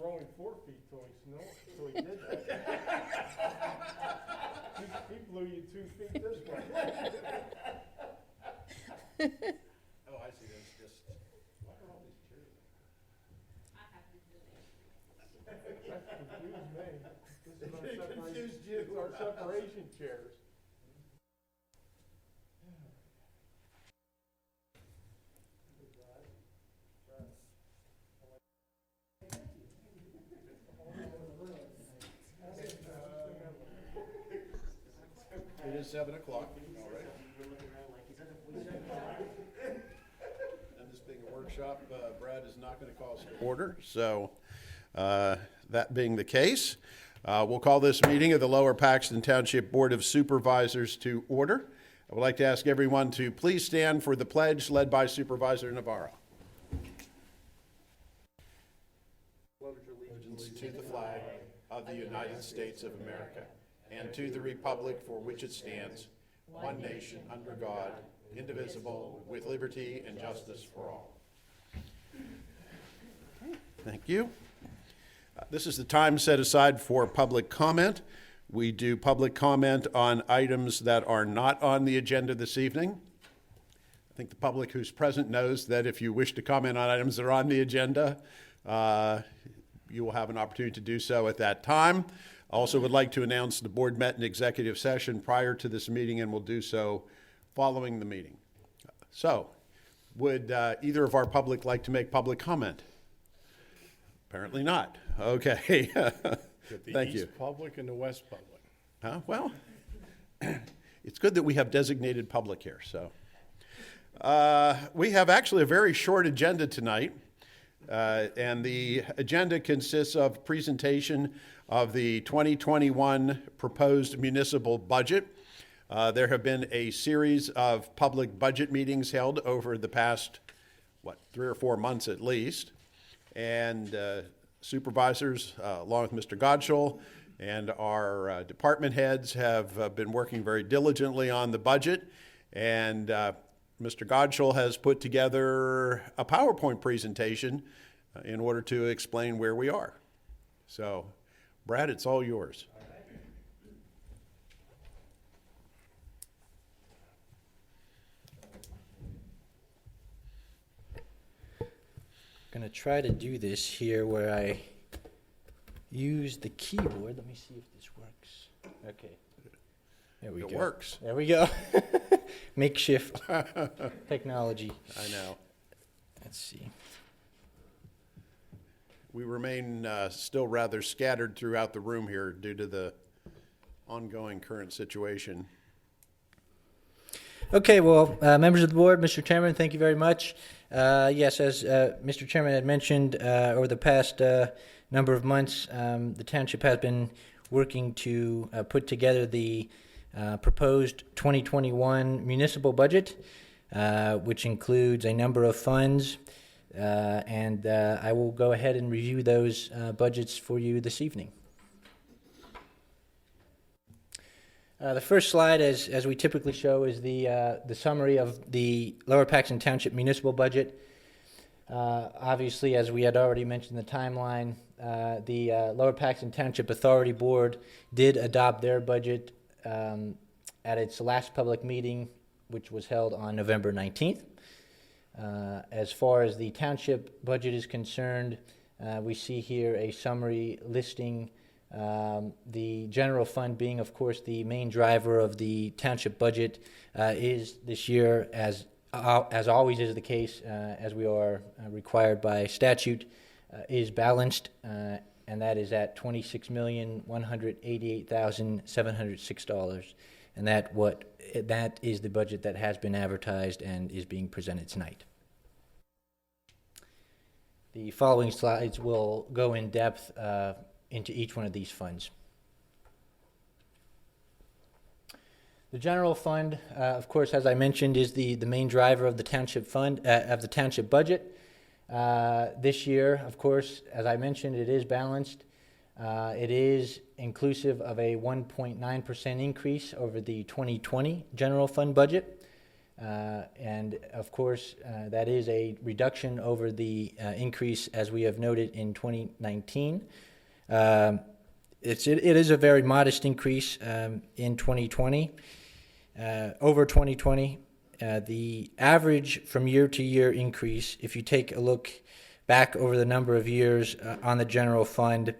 were only 4 feet till he did that. He blew you 2 feet this way. Oh, I see, that's just, what are all these chairs? That confused me. This is our It separation, confused you. it's our separation chairs. It is 7 o'clock, all right. And this being a workshop, Brad is not going to call us to order. So that being the case, we'll call this meeting of the Lower Paxton Township Board of Supervisors to order. I would like to ask everyone to please stand for the pledge led by Supervisor Navarro. Allegiance to the flag of the United States of America and to the republic for which it stands, one nation under God, indivisible, with liberty and justice for all. Thank you. This is the time set aside for public comment. We do public comment on items that are not on the agenda this evening. I think the public who's present knows that if you wish to comment on items that are on the agenda, you will have an opportunity to do so at that time. I also would like to announce the board met in executive session prior to this meeting and will do so following the meeting. So, would either of our public like to make public comment? Apparently not. Okay. Thank you. East public and the west public. Well, it's good that we have designated public here. So, we have actually a very short agenda tonight. And the agenda consists of presentation of the 2021 proposed municipal budget. There have been a series of public budget meetings held over the past, 3 or 4 months at least. And supervisors, along with Mr. Godshall and our department heads, have been working very diligently on the budget. And Mr. Godshall has put together a PowerPoint presentation in order to explain where we are. So, Brad, it's all yours. Going to try to do this here where I use the keyboard. Let me see if this works. Okay. There we go. It works. There we go. Makeshift technology. I know. Let's see. We remain still rather scattered throughout the room here due to the ongoing current situation. Okay, well, members of the board, Mr. Chairman, thank you very much. Yes, as Mr. Chairman had mentioned, over the past number of months, the township has been working to put together the proposed 2021 municipal budget, which includes a number of funds, and I will go ahead and review those budgets for you this evening. The first slide, as we typically show, is the summary of the Lower Paxton Township municipal budget. Obviously, as we had already mentioned the timeline, the Lower Paxton Township Authority Board did adopt their budget at its last public meeting, which was held on November 19th. As far as the township budget is concerned, we see here a summary listing the general fund being, of course, the main driver of the township budget, is this year, as always is the case, as we are required by statute, is balanced, and that is at $26,188,706, and that is the budget that has been advertised and is being presented tonight. The following slides will go in depth into each one of these funds. The general fund, of course, as I mentioned, is the main driver of the township fund, of the township budget. This year, of course, as I mentioned, it is balanced. It is inclusive of a 1.9% increase over the 2020 general fund budget. And of course, that is a reduction over the increase as we have noted in 2019. It is a very modest increase in 2020. Over 2020, the average from year to year increase, if you take a look back over the number of years on the general fund,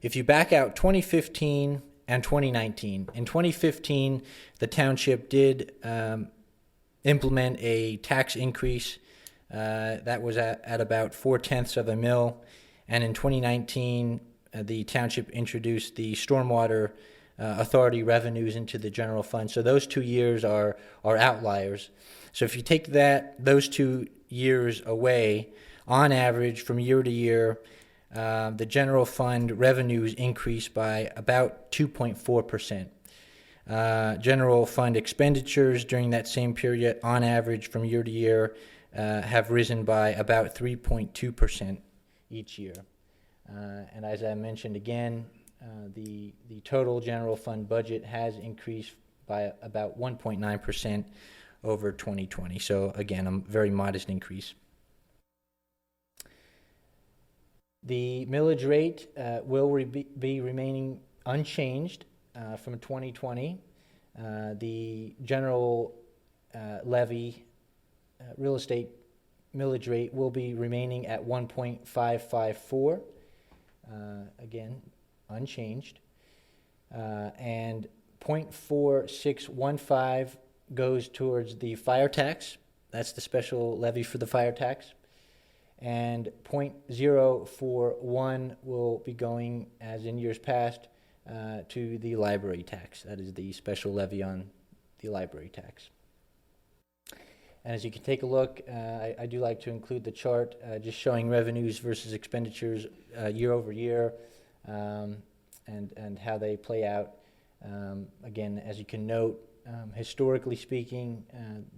if you back out 2015 and 2019, in 2015, the township did implement a tax increase that was at about 0.4 of a mil, and in 2019, the township introduced the stormwater authority revenues into the general fund. So those 2 years are outliers. So if you take those 2 years away, on average from year to year, the general fund revenues increase by about 2.4%. General fund expenditures during that same period, on average from year to year, have risen by about 3.2% each year. And as I mentioned again, the total general fund budget has increased by about 1.9% over 2020. So again, a very modest increase. The millage rate will be remaining unchanged from 2020. The general levy real estate millage rate will be remaining at 1.554. Again, unchanged. And 0.4615 goes towards the fire tax. That's the special levy for the fire tax. And 0.041 will be going, as in years past, to the library tax. That is the special levy on the library tax. And as you can take a look, I do like to include the chart just showing revenues versus expenditures year over year, and how they play out. Again, as you can note, historically speaking,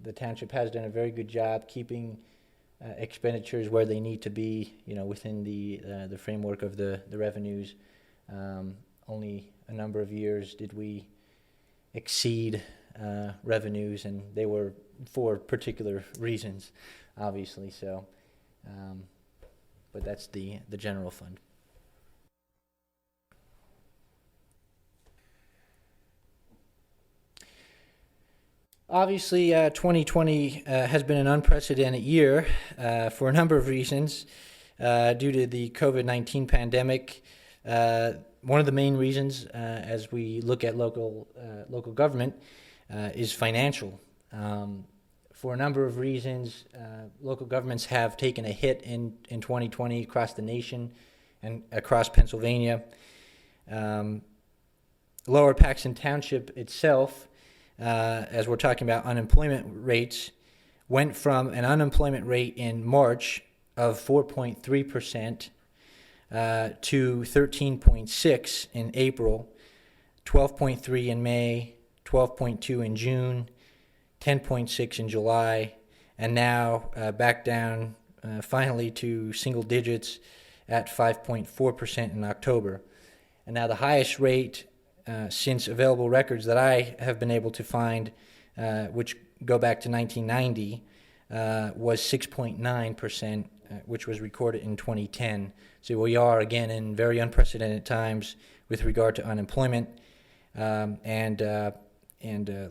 the township has done a very good job keeping expenditures where they need to be, within the framework of the revenues. Only a number of years did we exceed revenues, and they were for particular reasons, obviously. So, but that's the general fund. Obviously, 2020 has been an unprecedented year for a number of reasons due to the COVID-19 pandemic. One of the main reasons, as we look at local government, is financial. For a number of reasons, local governments have taken a hit in 2020 across the nation and across Pennsylvania. Lower Paxton Township itself, as we're talking about unemployment rates, went from an unemployment rate in March of 4.3% to 13.6 in April, 12.3 in May, 12.2 in June, 10.6 in July, and now back down finally to single digits at 5.4% in October. And now the highest rate since available records that I have been able to find, which go back to 1990, was 6.9%, which was recorded in 2010. So we are, again, in very unprecedented times with regard to unemployment, and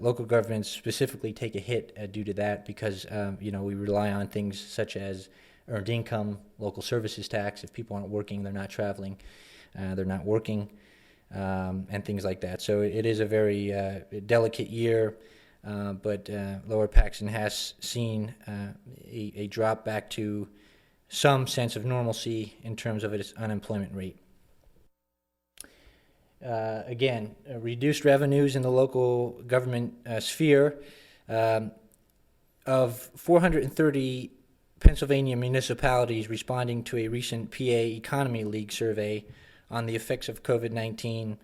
local governments specifically take a hit due to that because, we rely on things such as earned income, local services tax. If people aren't working, they're not traveling, they're not working, and things like that. So it is a very delicate year, but Lower Paxton has seen a drop back to some sense of normalcy in terms of its unemployment rate. Again, reduced revenues in the local government sphere. Of 430 Pennsylvania municipalities responding to a recent PA Economy League survey on the effects of COVID-19,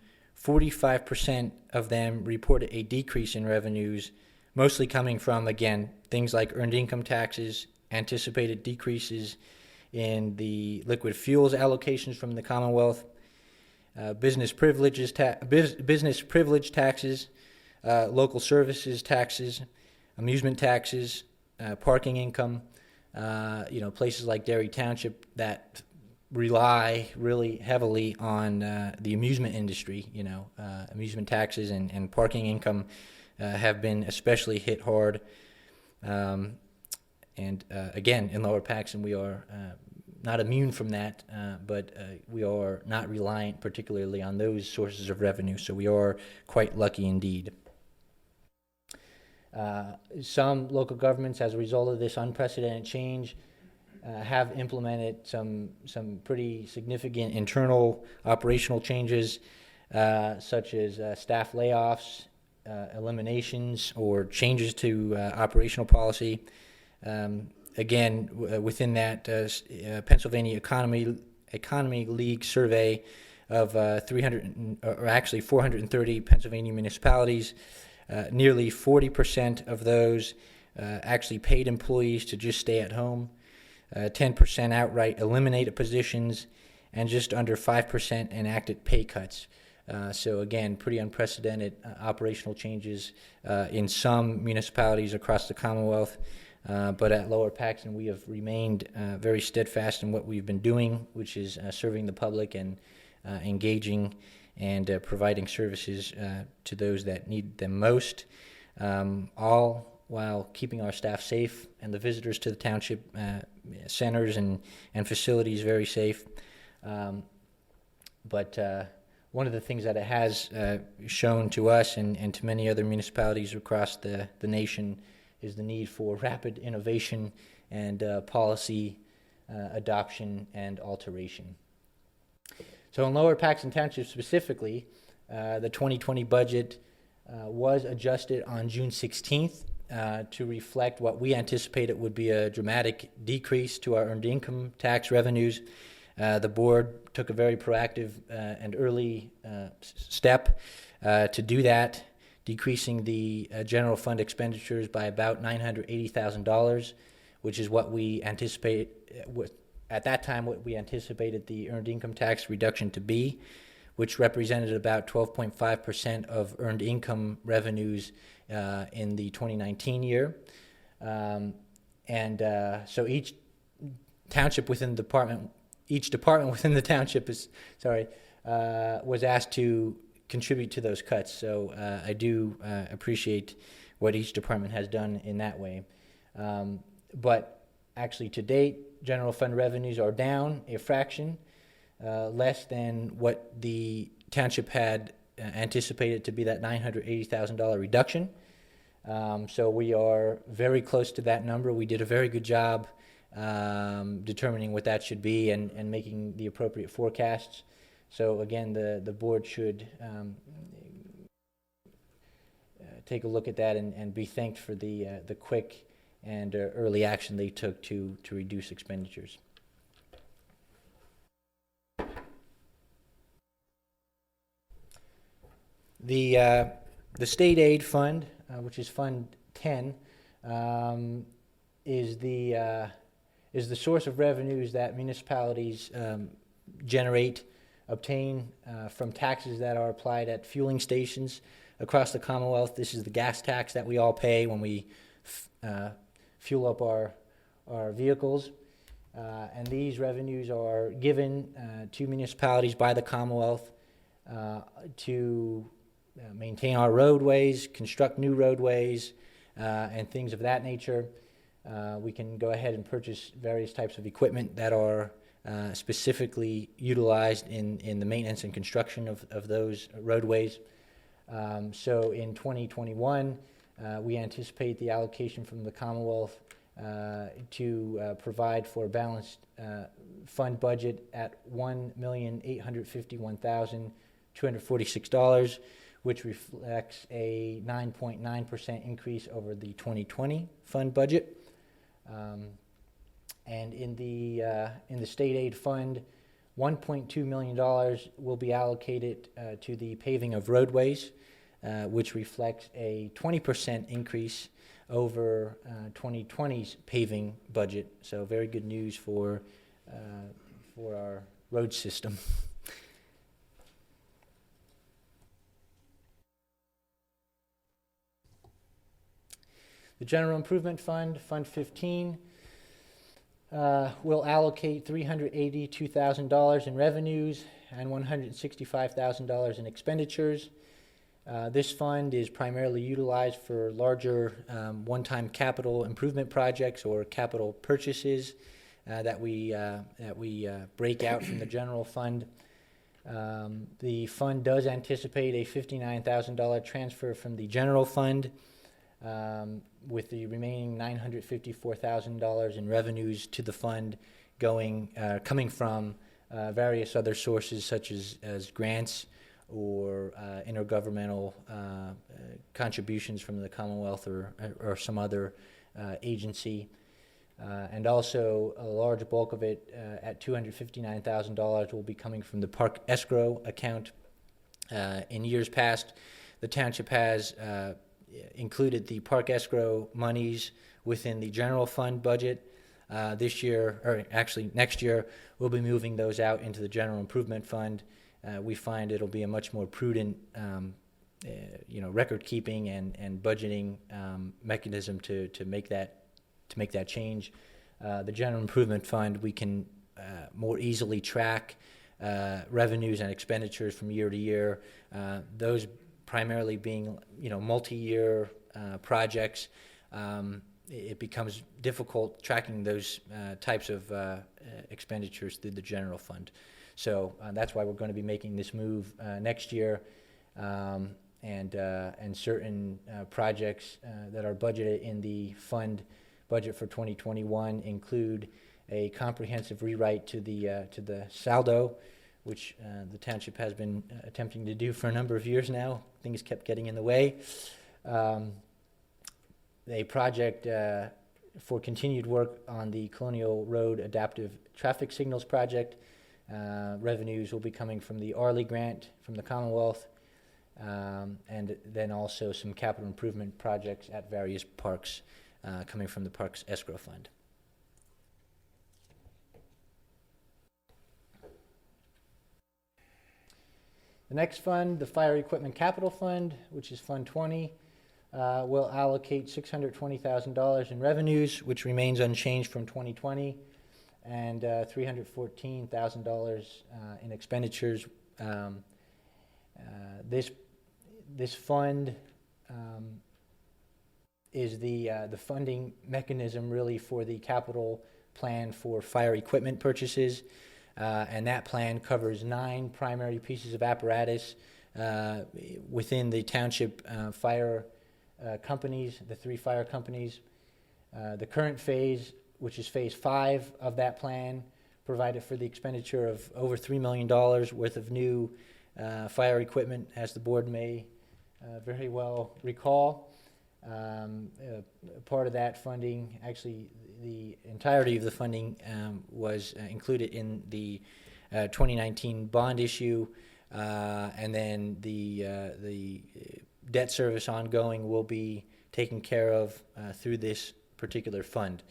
45% of them reported a decrease in revenues, mostly coming from, again, things like earned income taxes, anticipated decreases in the liquid fuels allocations from the Commonwealth, business privilege taxes, local services taxes, amusement taxes, parking income. Places like Derry Township that rely really heavily on the amusement industry. Amusement taxes and parking income have been especially hit hard. Again, in Lower Paxton, we are not immune from that, but we are not reliant particularly on those sources of revenue, so we are quite lucky indeed. Some local governments, as a result of this unprecedented change, have implemented some pretty significant internal operational changes, such as staff layoffs, eliminations, or changes to operational policy. Within that, Pennsylvania Economy League survey of 430 Pennsylvania municipalities, nearly 40% of those actually paid employees to just stay at home, 10% outright eliminated positions, and just under 5% enacted pay cuts. So again, pretty unprecedented operational changes in some municipalities across the Commonwealth. But at Lower Paxton, we have remained very steadfast in what we've been doing, which is serving the public and engaging and providing services to those that need them most, all while keeping our staff safe and the visitors to the township centers and facilities very safe. But one of the things that it has shown to us and to many other municipalities across the nation is the need for rapid innovation and policy adoption and alteration. So in Lower Paxton Township specifically, the 2020 budget was adjusted on June 16th to reflect what we anticipated would be a dramatic decrease to our earned income tax revenues. The board took a very proactive and early step to do that, decreasing the general fund expenditures by about $980,000, which is what we anticipate at that time, what we anticipated the earned income tax reduction to be, which represented about 12.5% of earned income revenues in the 2019 year. So each township within the department, each department within the township was asked to contribute to those cuts. So I do appreciate what each department has done in that way. But actually to date, general fund revenues are down a fraction, less than what the township had anticipated to be that $980,000 reduction. So we are very close to that number. We did a very good job determining what that should be and making the appropriate forecasts. So again, the board should take a look at that and be thanked for the quick and early action they took to reduce expenditures. The state aid fund, which is Fund 10, is the source of revenues that municipalities obtain from taxes that are applied at fueling stations across the Commonwealth. This is the gas tax that we all pay when we fuel up our vehicles. And these revenues are given to municipalities by the Commonwealth to maintain our roadways, construct new roadways, and things of that nature. We can go ahead and purchase various types of equipment that are specifically utilized in the maintenance and construction of those roadways. So in 2021, we anticipate the allocation from the Commonwealth to provide for a balanced fund budget at $1,851,246, which reflects a 9.9% increase over the 2020 fund budget. And in the state aid fund, $1.2 million will be allocated to the paving of roadways, which reflects a 20% increase over 2020's paving budget. So very good news for our road system. The General Improvement Fund, Fund 15, will allocate $382,000 in revenues and $165,000 in expenditures. This fund is primarily utilized for larger one-time capital improvement projects or capital purchases that we break out from the general fund. The fund does anticipate a $59,000 transfer from the general fund, with the remaining $954,000 in revenues to the fund coming from various other sources such as grants or intergovernmental contributions from the Commonwealth or some other agency. And also a large bulk of it, at $259,000, will be coming from the park escrow account. In years past, the township has included the park escrow monies within the general fund budget. This year, or actually next year, we'll be moving those out into the general improvement fund. We find it'll be a much more prudent, record keeping and budgeting mechanism to make that change. The general improvement fund, we can more easily track revenues and expenditures from year to year. Those primarily being multi-year projects. It becomes difficult tracking those types of expenditures through the general fund. So that's why we're going to be making this move next year, and certain projects that are budgeted in the fund budget for 2021 include a comprehensive rewrite to the saldo, which the township has been attempting to do for a number of years now. Things kept getting in the way. A project for continued work on the Colonial Road Adaptive Traffic Signals project. Revenues will be coming from the Arley grant from the Commonwealth, and then also some capital improvement projects at various parks coming from the Parks Escrow Fund. The next fund, the Fire Equipment Capital Fund, which is Fund 20, will allocate $620,000 in revenues, which remains unchanged from 2020, and $314,000 in expenditures. This fund is the funding mechanism really for the capital plan for fire equipment purchases. And that plan covers 9 primary pieces of apparatus within the township fire companies, the 3 fire companies. The current phase, which is phase 5 of that plan, provided for the expenditure of over $3 million worth of new fire equipment, as the board may very well recall. Part of that funding, actually the entirety of the funding, was included in the 2019 bond issue, and then the debt service ongoing will be taken care of through this particular fund,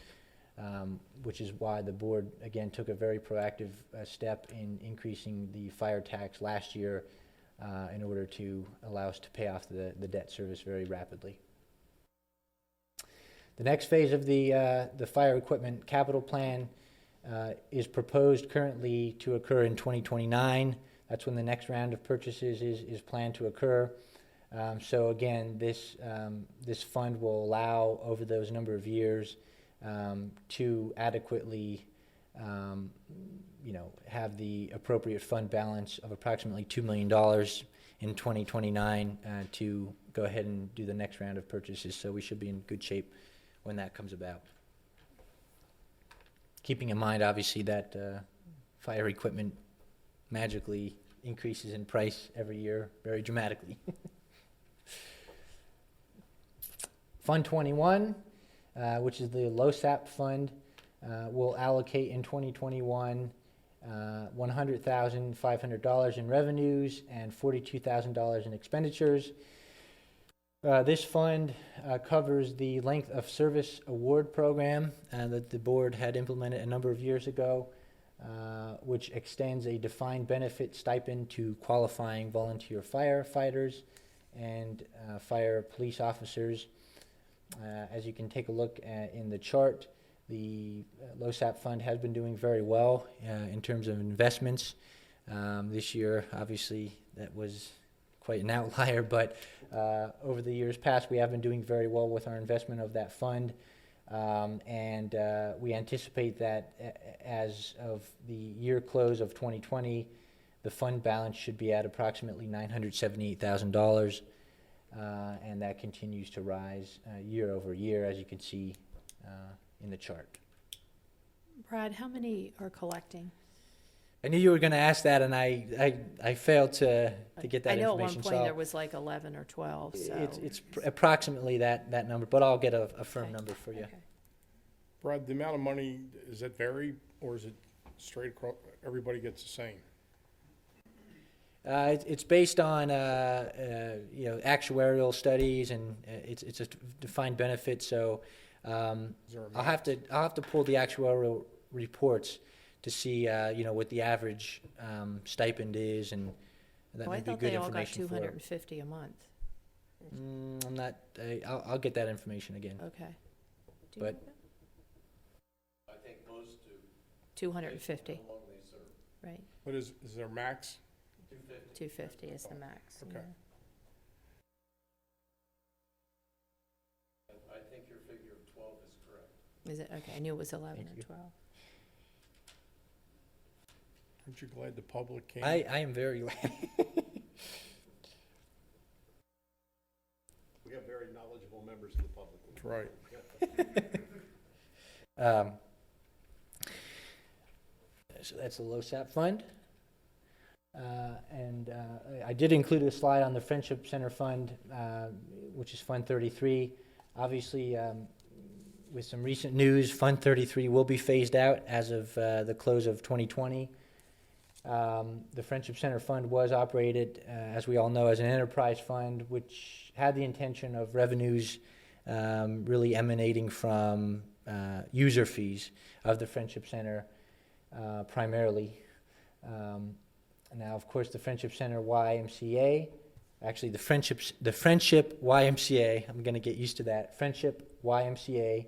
which is why the board again took a very proactive step in increasing the fire tax last year in order to allow us to pay off the debt service very rapidly. The next phase of the fire equipment capital plan is proposed currently to occur in 2029. That's when the next round of purchases is planned to occur. So again, this fund will allow over those number of years to adequately have the appropriate fund balance of approximately $2 million in 2029 to go ahead and do the next round of purchases. So we should be in good shape when that comes about. Keeping in mind, obviously, that fire equipment magically increases in price every year very dramatically. Fund 21, which is the LoSAP fund, will allocate in 2021 $100,500 in revenues and $42,000 in expenditures. This fund covers the length of service award program that the board had implemented a number of years ago, which extends a defined benefit stipend to qualifying volunteer firefighters and fire police officers. As you can take a look in the chart, the LoSAP fund has been doing very well in terms of investments. This year, obviously, that was quite an outlier, but over the years past, we have been doing very well with our investment of that fund. And we anticipate that as of the year close of 2020, the fund balance should be at approximately $978,000, and that continues to rise year over year, as you can see in the chart. Brad, how many are collecting? I knew you were going to ask that, and I failed to get that information. I know at one point so there was like 11 or 12, so. It's approximately that number, but I'll get a firm Okay. number for you. Okay. Brad, the amount of money, does that vary, or is it straight across, everybody gets the same? It's based on actuarial studies, and it's a defined benefit. So Is there a I'll have to pull the actuarial reports to see what the average stipend is, and that Well, I may be thought good they all got information for. 250 a month. I'm not. I'll get that information again. Okay. Do you But- have that? I think most do. 250, How long they serve. right. What is there max? 250. 250 is the max. Okay. yeah. I think your figure of 12 is correct. Is it? Okay, I knew it was 11 Thank or you. 12. Aren't you glad the public came? I am very glad. We have very knowledgeable members of the public. That's right. So that's the LoSAP fund. And I did include a slide on the Friendship Center Fund, which is Fund 33. Obviously, with some recent news, Fund 33 will be phased out as of the close of 2020. The Friendship Center Fund was operated, as we all know, as an enterprise fund, which had the intention of revenues really emanating from user fees of the Friendship Center primarily. Now, of course, the Friendship Center YMCA, actually the Friendship YMCA, I'm going to get used to that, Friendship YMCA,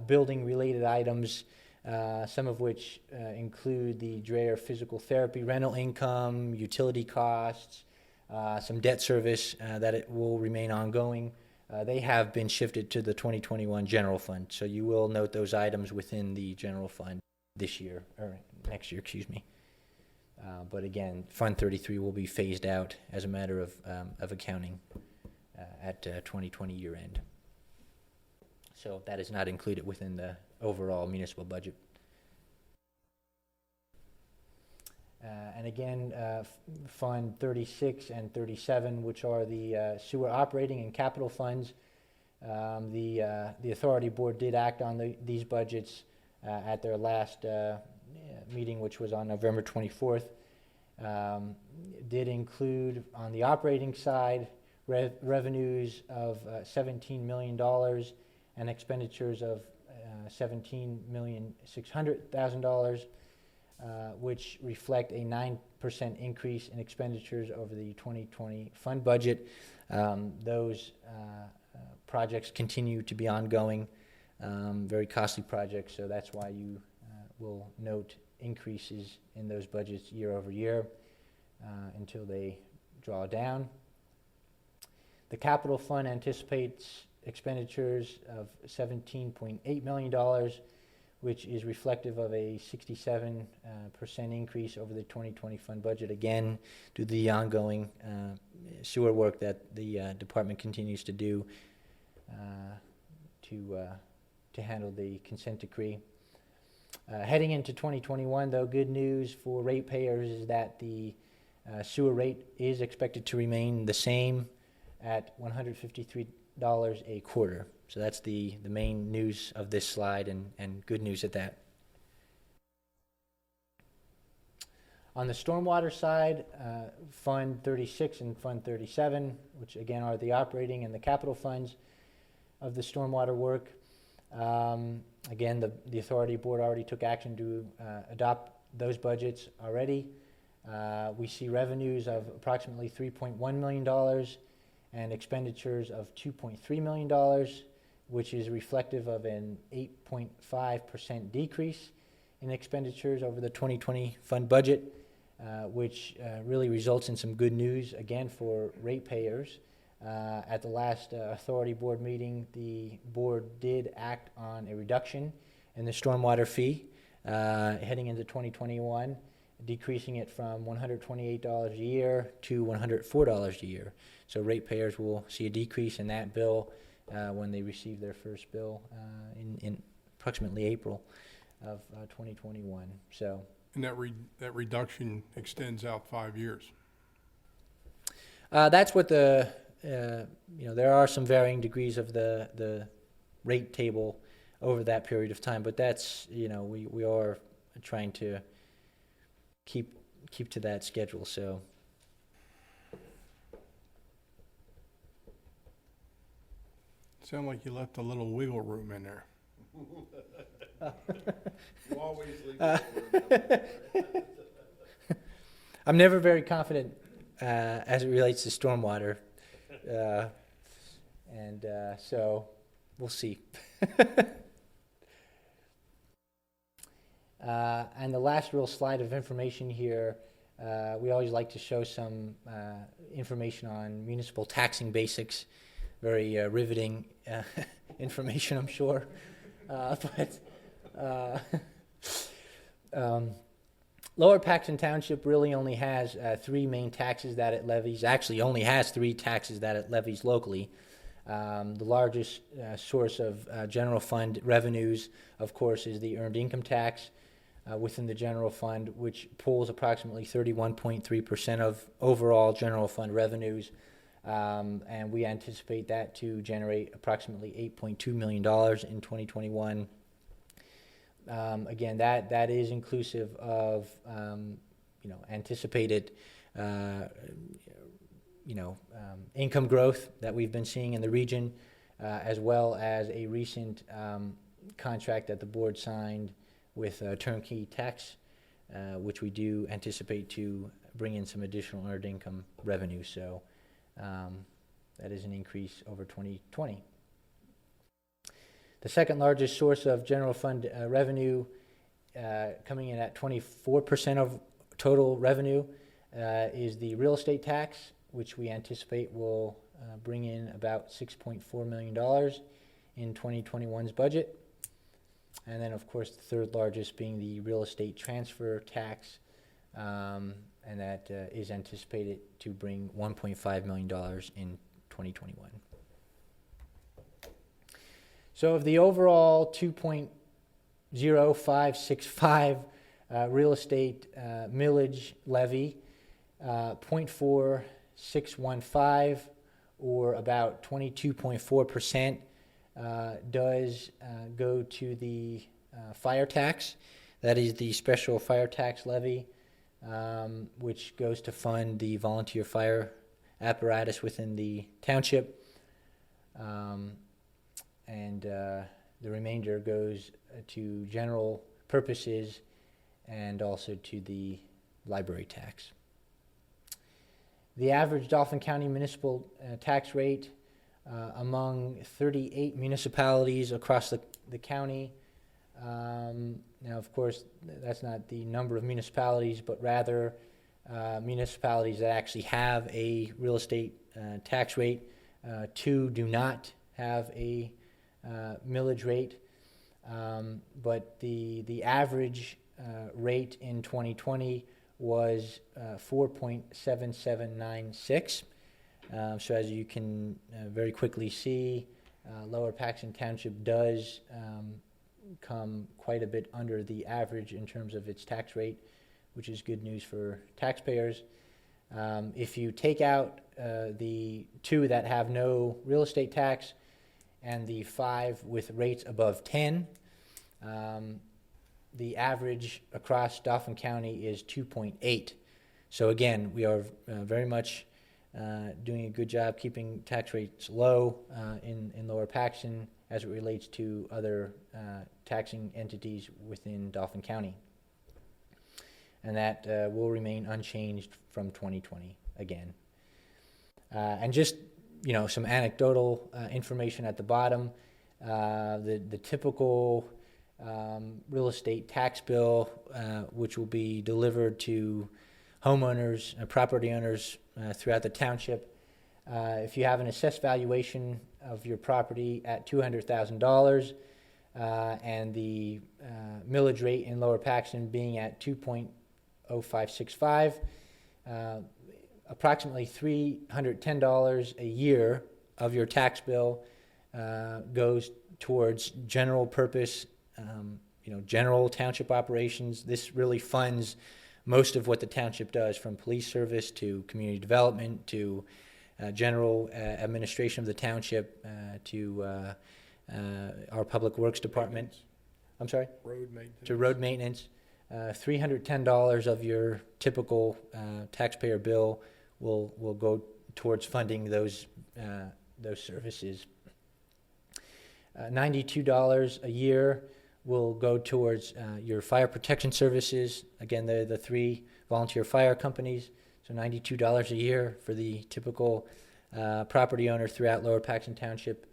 building-related items, some of which include the Dreher physical therapy rental income, utility costs, some debt service that it will remain ongoing. They have been shifted to the 2021 general fund, so you will note those items within the general fund this year, or next year, excuse me. But again, Fund 33 will be phased out as a matter of accounting at 2020 year end. So that is not included within the overall municipal budget. And again, Fund 36 and 37, which are the sewer operating and capital funds, the authority board did act on these budgets at their last meeting, which was on November 24th. Did include on the operating side revenues of $17 million and expenditures of $17,600,000, which reflect a 9% increase in expenditures over the 2020 fund budget. Those projects continue to be ongoing, very costly projects, so that's why you will note increases in those budgets year over year until they draw down. The capital fund anticipates expenditures of $17.8 million, which is reflective of a 67% increase over the 2020 fund budget, again, due to the ongoing sewer work that the department continues to do to handle the consent decree. Heading into 2021, though, good news for ratepayers is that the sewer rate is expected to remain the same at $153 a quarter. So that's the main news of this slide, and good news at that. On the stormwater side, Fund 36 and Fund 37, which again are the operating and the capital funds of the stormwater work. Again, the authority board already took action to adopt those budgets already. We see revenues of approximately $3.1 million and expenditures of $2.3 million. which is reflective of an 8.5% decrease in expenditures over the 2020 fund budget, which really results in some good news, again, for ratepayers. At the last authority board meeting, the board did act on a reduction in the stormwater fee heading into 2021, decreasing it from $128 a year to $104 a year. So ratepayers will see a decrease in that bill when they receive their first bill in approximately April of 2021. So, And that reduction extends out 5 years. that's what the, there are some varying degrees of the rate table over that period of time, but that's, we are trying to keep to that schedule, so. Sound like you left a little wiggle room in there. You always leave I'm never very confident as it relates to stormwater, and so we'll see. And the last real slide of information here, we always like to show some information on municipal taxing basics. Very riveting information, I'm sure. Lower Paxton Township really only has 3 main taxes that it levies. Actually, only has 3 taxes that it levies locally. The largest source of general fund revenues, of course, is the earned income tax within the general fund, which pulls approximately 31.3% of overall general fund revenues. And we anticipate that to generate approximately $8.2 million in 2021. Again, that is inclusive of anticipated income growth that we've been seeing in the region, as well as a recent contract that the board signed with Turnkey Tax, which we do anticipate to bring in some additional earned income revenue. So that is an increase over 2020. The second largest source of general fund revenue, coming in at 24% of total revenue, is the real estate tax, which we anticipate will bring in about $6.4 million in 2021's budget. And then, of course, the third largest being the real estate transfer tax, and that is anticipated to bring $1.5 million in 2021. So of the overall 2.0565 real estate millage levy, 0.4615, or about 22.4%, does go to the fire tax. That is the special fire tax levy, which goes to fund the volunteer fire apparatus within the township. And the remainder goes to general purposes and also to the library tax. The average Dauphin County municipal tax rate among 38 municipalities across the county. Now, of course, that's not the number of municipalities, but rather municipalities that actually have a real estate tax rate. 2 do not have a millage rate, but the average rate in 2020 was 4.7796. So as you can very quickly see, Lower Paxton Township does come quite a bit under the average in terms of its tax rate, which is good news for taxpayers. If you take out the 2 that have no real estate tax and the 5 with rates above 10, the average across Dauphin County is 2.8. So again, we are very much doing a good job keeping tax rates low in Lower Paxton as it relates to other taxing entities within Dauphin County. And that will remain unchanged from 2020 again. And just some anecdotal information at the bottom. The typical real estate tax bill, which will be delivered to homeowners, property owners throughout the township. If you have an assessed valuation of your property at $200,000 and the millage rate in Lower Paxton being at 2.0565, approximately $310 a year of your tax bill goes towards general purpose, general township operations. This really funds most of what the township does, from police service to community development to general administration of the township to our public works department. I'm sorry? Road maintenance. To road maintenance. $310 of your typical taxpayer bill will go towards funding those services. $92 a year will go towards your fire protection services. Again, they're the 3 volunteer fire companies. So $92 a year for the typical property owner throughout Lower Paxton Township.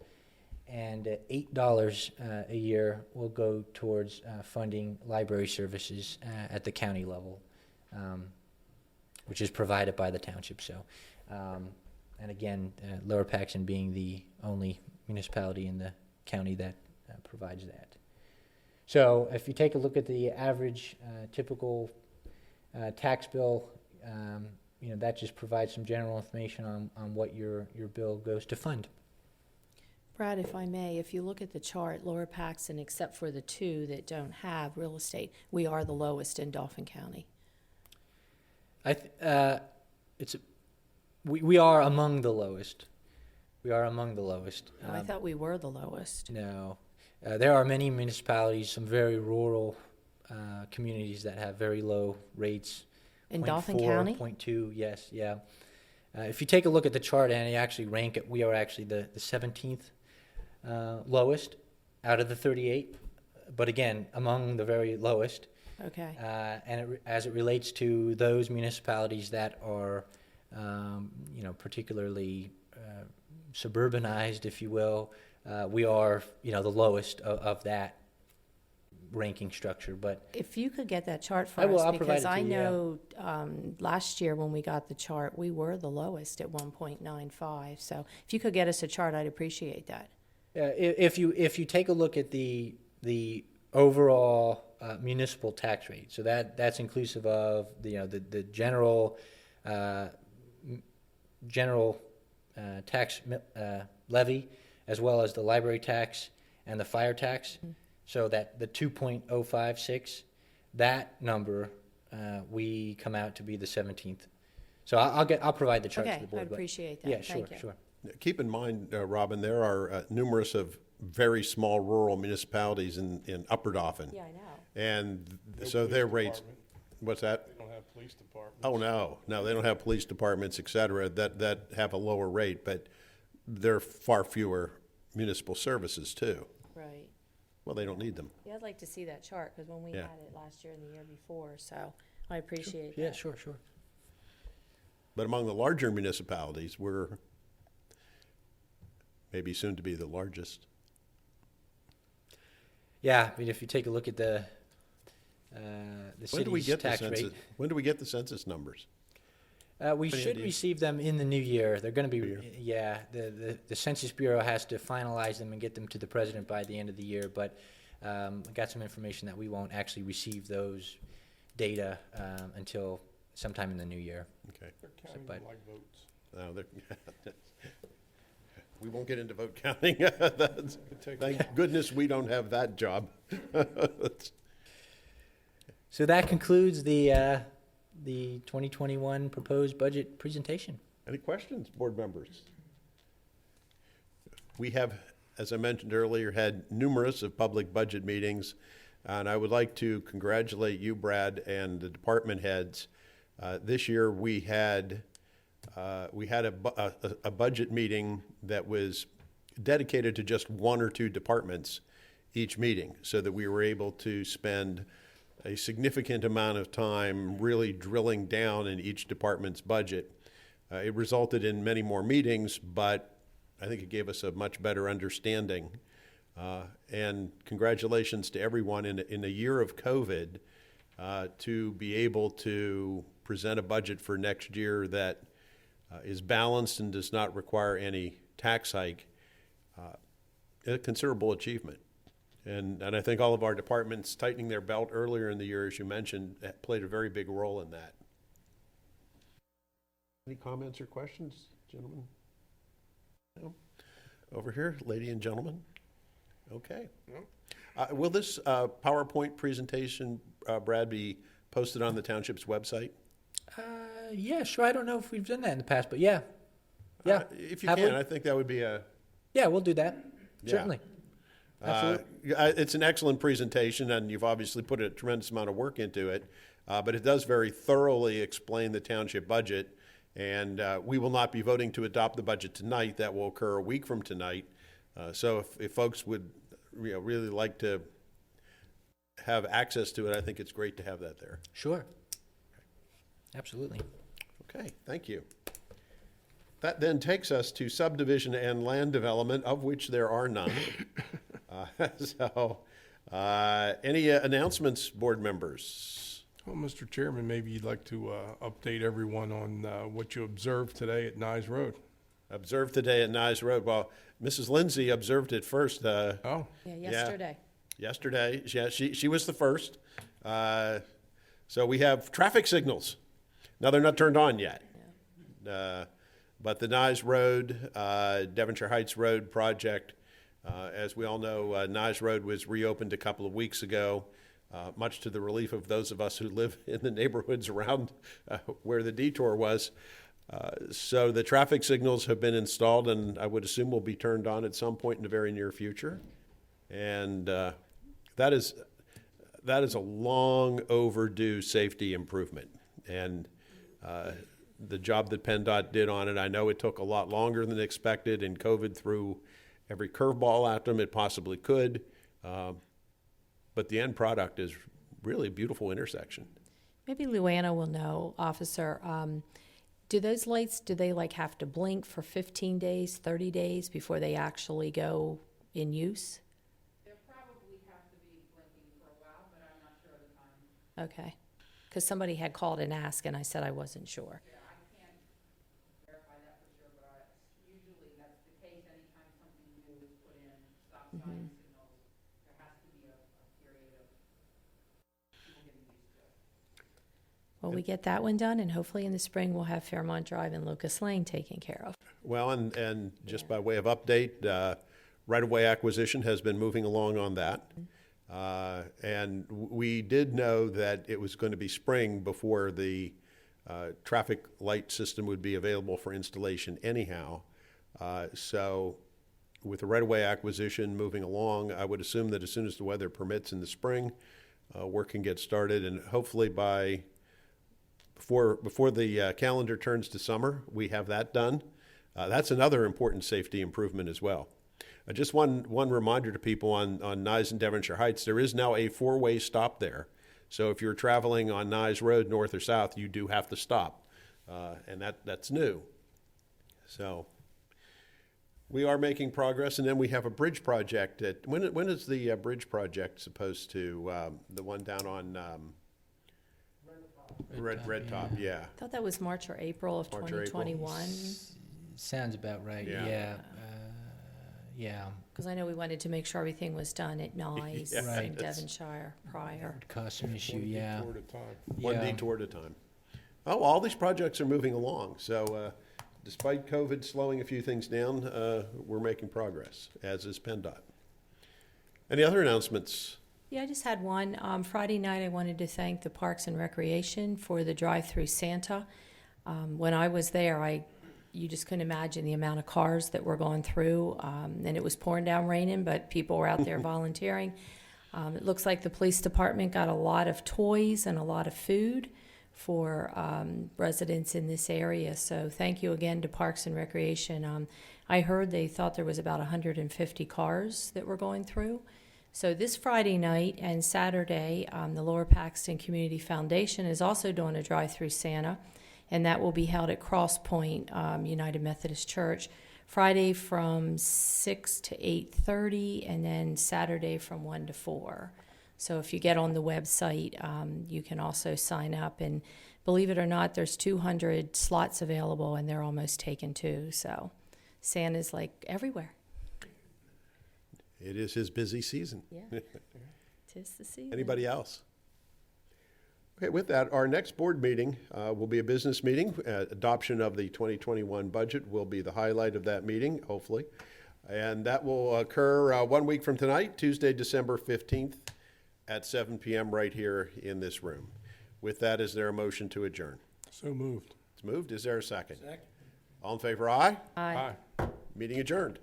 And $8 a year will go towards funding library services at the county level, which is provided by the township. So, and again, Lower Paxton being the only municipality in the county that provides that. So if you take a look at the average typical tax bill, that just provides some general information on what your bill goes to fund. Brad, if I may, if you look at the chart, Lower Paxton, except for the 2 that don't have real estate, we are the lowest in Dauphin County. We are among the lowest. We are among the lowest. I thought we were the lowest. No. There are many municipalities, some very rural communities that have very low rates. In Dauphin 0.4, County? 0.2, yes, yeah. If you take a look at the chart and you actually rank it, we are actually the 17th lowest out of the 38, but again, among the very lowest. Okay. And as it relates to those municipalities that are, particularly suburbanized, if you will, we are, the lowest of that ranking structure. But If you could get that chart for I will, us, I'll provide because it to I you, yeah. know last year when we got the chart, we were the lowest at 1.95. So if you could get us a chart, I'd appreciate that. if you take a look at the overall municipal tax rate, so that's inclusive of the general tax levy, as well as the library tax and the fire tax. Mm-hmm. So that the 2.056, that number, we come out to be the 17th. So I'll provide the chart to Okay, the board. I'd but- appreciate that. Yeah, sure, Thank you. sure. Keep in mind, Robin, there are numerous of very small rural municipalities in Upper Dauphin. Yeah, I know. And No so their police rates, department. what's that? They don't have police departments. Oh, no, they don't have police departments, et cetera, that have a lower rate, but there are far fewer municipal services too. Right. Well, they don't need them. Yeah, I'd like to see that chart, because when we Yeah. had it last year and the year before, so I appreciate that. Yeah, sure. But among the larger municipalities, we're maybe soon to be the largest. Yeah, I mean, if you take a look at the When do we city's get the tax census? rate, When do we get the census numbers? we Any should ideas? receive them in the new year. They're going to New be, year. yeah. The Census Bureau has to finalize them and get them to the president by the end of the year. But I got some information that we won't actually receive those data until sometime in the new year. Okay. They're counting but- like votes. No, we won't get into vote counting. That's- Thank goodness we don't have that job. So that concludes the 2021 proposed budget presentation. Any questions, board members? We have, as I mentioned earlier, had numerous of public budget meetings, and I would like to congratulate you, Brad, and the department heads. This year, we had a budget meeting that was dedicated to just one or two departments each meeting, so that we were able to spend a significant amount of time really drilling down in each department's budget. It resulted in many more meetings, but I think it gave us a much better understanding And congratulations to everyone in a year of COVID to be able to present a budget for next year that is balanced and does not require any tax hike. A considerable achievement. And I think all of our departments tightening their belt earlier in the year, as you mentioned, played a very big role in that. Any comments or questions, gentlemen? No? Over here, lady and gentlemen? Okay. Will this PowerPoint presentation, Brad, be posted on the township's website? Yeah, sure. I don't know if we've done that in the past, but yeah. Yeah. If you Have can, we? I think that would be a... Yeah, we'll do that. Yeah. Certainly. Absolutely. It's an excellent presentation, and you've obviously put a tremendous amount of work into it, but it does very thoroughly explain the township budget, and we will not be voting to adopt the budget tonight. That will occur a week from tonight. So if folks would really like to have access to it, I think it's great to have that there. Sure. Absolutely. Okay, thank you. That then takes us to subdivision and land development, of which there are none. Any announcements, board members? Well, Mr. Chairman, maybe you'd like to update everyone on what you observed today at Nye Road. Observed today at Nye Road. Well, Mrs. Lindsay observed it first. Oh, Yeah, yesterday. Yesterday. Yeah, she was the first. So we have traffic signals. Now, they're not turned on yet. But the Nye Road, Devonshire Heights Road project, as we all know, Nye Road was reopened a couple of weeks ago, much to the relief of those of us who live in the neighborhoods around where the detour was. So the traffic signals have been installed, and I would assume will be turned on at some point in the very near future. And that is a long overdue safety improvement. And the job that PennDOT did on it, I know it took a lot longer than expected, and COVID threw every curveball at them it possibly could. But the end product is really a beautiful intersection. Maybe Luana will know, officer. Do those lights, do they like have to blink for 15 days, 30 days before they actually go in use? They'll probably have to be blinking for a while, but I'm not sure of the time. Okay. Because somebody had called and asked, and I said I wasn't sure. Yeah, I can't verify that for sure, but usually that's the case. Anytime something new is put in, stop sign signals, there has to be a period of people getting used to it. Well, we get that one done, and hopefully in the spring we'll have Fairmont Drive and Locust Lane taken care of. Well, and just by way of update, right-of-way acquisition has been moving along on that. And we did know that it was going to be spring before the traffic light system would be available for installation anyhow. So with the right-of-way acquisition moving along, I would assume that as soon as the weather permits in the spring, work can get started, and hopefully before the calendar turns to summer, we have that done. That's another important safety improvement as well. Just one reminder to people on Nye and Devonshire Heights, there is now a four-way stop there. So if you're traveling on Nye Road, north or south, you do have to stop, and that's new. So we are making progress, and then we have a bridge project. When is the bridge project supposed to, the one down on Red Top, yeah. I thought that was March or April of March or April. 2021. Sounds about right. Yeah. Yeah. Yeah. Because I know we wanted to make sure everything was done at Nye's Yeah, Right. and Devonshire prior. Cost an issue. one Yeah. detour at a time. One Yeah. detour at a time. Oh, all these projects are moving along. So despite COVID slowing a few things down, we're making progress, as is PennDOT. Any other announcements? Yeah, I just had one. Friday night, I wanted to thank the Parks and Recreation for the drive-through Santa. When I was there, you just couldn't imagine the amount of cars that were going through, and it was pouring down raining, but people were out there volunteering. It looks like the police department got a lot of toys and a lot of food for residents in this area. So thank you again to Parks and Recreation. I heard they thought there was about 150 cars that were going through. So this Friday night and Saturday, the Lower Paxton Community Foundation is also doing a drive-through Santa, and that will be held at Cross Point United Methodist Church Friday from 6 to 8:30, and then Saturday from 1 to 4. So if you get on the website, you can also sign up. And believe it or not, there's 200 slots available, and they're almost taken too. So Santa's like everywhere. It is his busy season. Yeah, 'tis the season. Anybody else? Okay, with that, our next board meeting will be a business meeting. Adoption of the 2021 budget will be the highlight of that meeting, hopefully. And that will occur 1 week from tonight, Tuesday, December 15th at 7 p.m. right here in this room. With that, is there a motion to adjourn? So moved. It's moved. Is there a second? Second. All in favor, aye? Aye. Aye. Meeting adjourned.